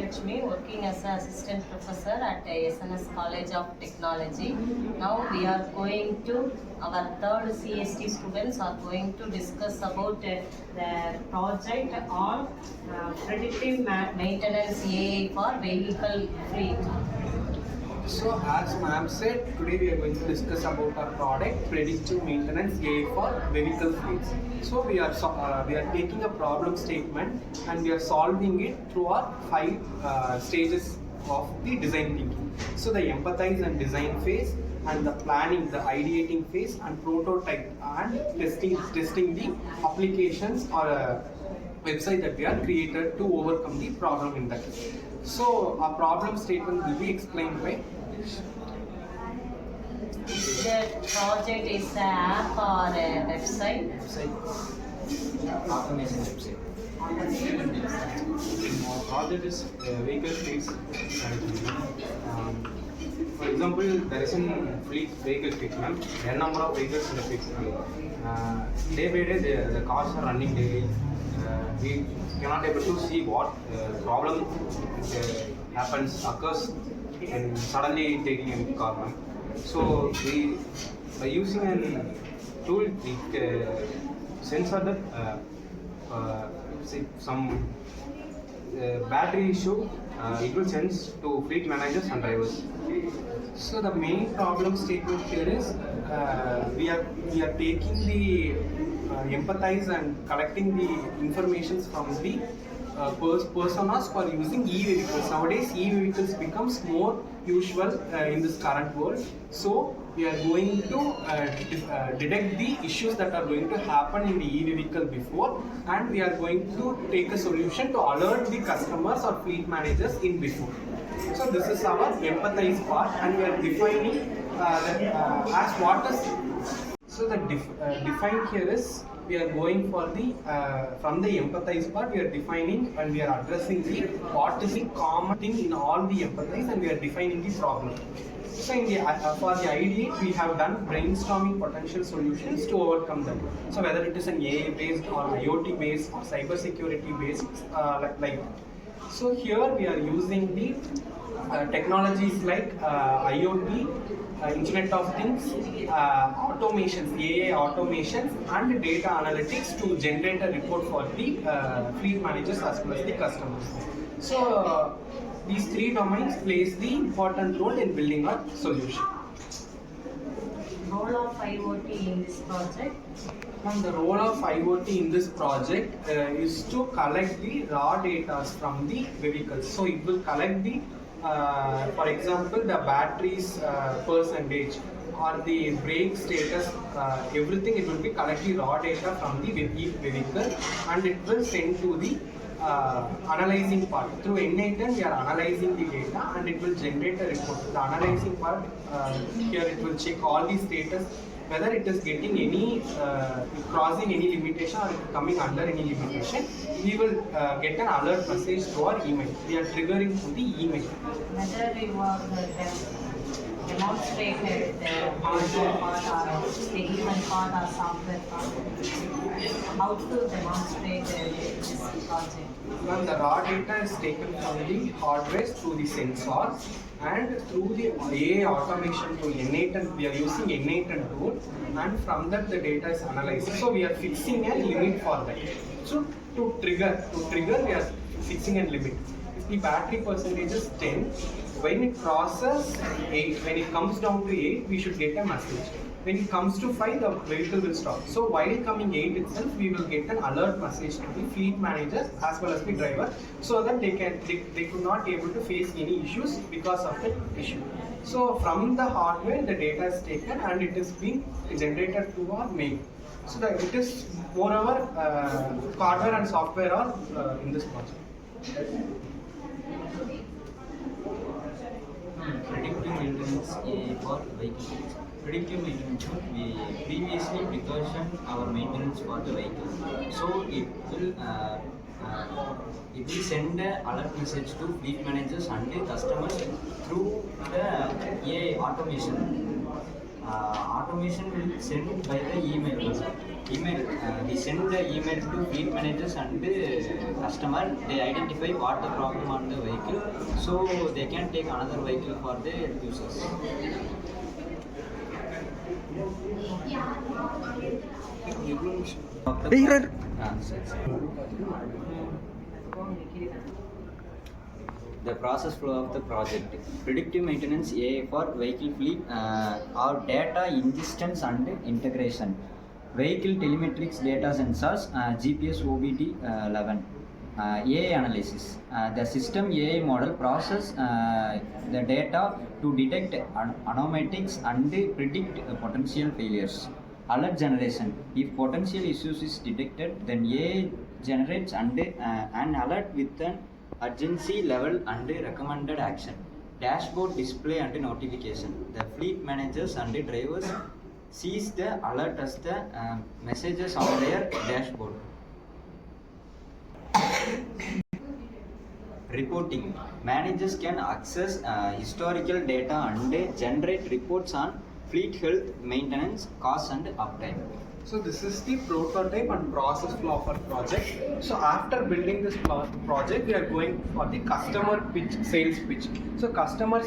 Lakshmi, working as an assistant professor at SNS College of Technology. Now we are going to, our third CST students are going to discuss about the project on predictive maintenance AI for vehicle fleet. So as ma'am said, today we are going to discuss about our product Predictive Maintenance AI for Vehicle Fleets. So we are taking a problem statement and we are solving it through our 5 stages of the design thinking. So the empathize and design phase, and the planning, the ideating phase, and prototype and testing the applications or website that we are created to overcome the problem in that. So our problem statement will be explained by the project is an app or a website? Automation website. Our project is vehicle fleets management. For example, there is a vehicle fleet, ma'am. There are number of vehicles in the fleet. Day by day, the cars are running daily. We cannot able to see what problem occurs in suddenly taking a car, ma'am. So we by using a tool, we sensor that say some battery issue, it will sense to fleet managers and drivers. So the main problem statement here is we are taking the empathize and collecting the informations from the personas for using e-vehicles. Nowadays, e-vehicles becomes more usual in this current world. So we are going to detect the issues that are going to happen in the e-vehicle before, and we are going to take a solution to alert the customers or fleet managers in before. So this is our empathize part, and we are defining as what is. So the define here is we are going for the from the empathize part, we are defining and we are addressing the what is the common thing in all the empathize, and we are defining the problem. So in the for the idea, we have done brainstorming potential solutions to overcome them. So whether it is an AI based or IoT based or cyber security based like. So here we are using the technologies like IoT, Internet of Things, automations, AI automations, and data analytics to generate a report for the fleet managers as well as the customers. So these 3 domains plays the important role in building a solution. Role of IoT in this project? And the role of IoT in this project is to collect the raw data from the vehicles. So it will collect the for example, the batteries percentage or the brake status, everything, it will be collecting raw data from the vehicle, and it will send to the analyzing part. Through N8, we are analyzing the data and it will generate a report. The analyzing part, here it will check all the status, whether it is getting any crossing any limitation or coming under any limitation. We will get an alert message to our email. We are triggering to the email. Whether we want demonstrated the hardware part or the human part or software part, how to demonstrate this project? Well, the raw data is taken from the hardware through the sensors and through the AI automation tool N8, and we are using N8 tool, and from that the data is analyzed. So we are fixing a limit for that. So to trigger we are fixing a limit. If the battery percentage is 10, when it crosses 8, when it comes down to 8, we should get a message. When it comes to 5, the vehicle will stop. So while coming 8 itself, we will get an alert message to the fleet managers as well as the driver, so that they could not able to face any issues because of the issue. So from the hardware, the data is taken and it is being generated to our mail. So that it is moreover hardware and software are in this project. Predictive maintenance for vehicles. Predictive maintenance, we previously precaution our maintenance for the vehicle. So it will send an alert message to fleet managers and the customers through the AI automation. automation will send by the email. We send the email to fleet managers and customer. They identify what the problem on the vehicle, so they can take another vehicle for their users. The process flow of the project. Predictive maintenance AI for vehicle fleet or data ingestion and integration. Vehicle telemetrics data sensors, GPS OBD 11. AI analysis. The system AI model process the data to detect anomalies and predict potential failures. Alert generation. If potential issues is detected, then AI generates an alert with an urgency level and recommended action. Dashboard display and notification. The fleet managers and drivers sees the alert as the messages on their dashboard. Reporting. Managers can access historical data and generate reports on fleet health, maintenance, costs and uptime. So this is the prototype and process flow of our project. So after building this project, we are going for the customer pitch, sales pitch. So customer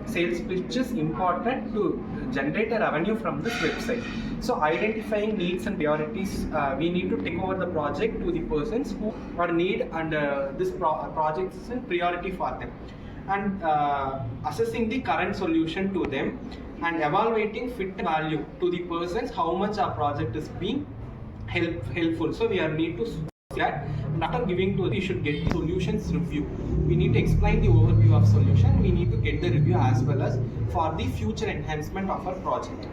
sales pitch is important to generate a revenue from this website. So identifying needs and priorities, we need to take over the project to the persons who are need and this project is a priority for them. And assessing the current solution to them and evaluating fit value to the persons how much our project is being helpful. So we are need to see that, and after giving to we should get the solutions review. We need to explain the overview of solution. We need to get the review as well as for the future enhancement of our project.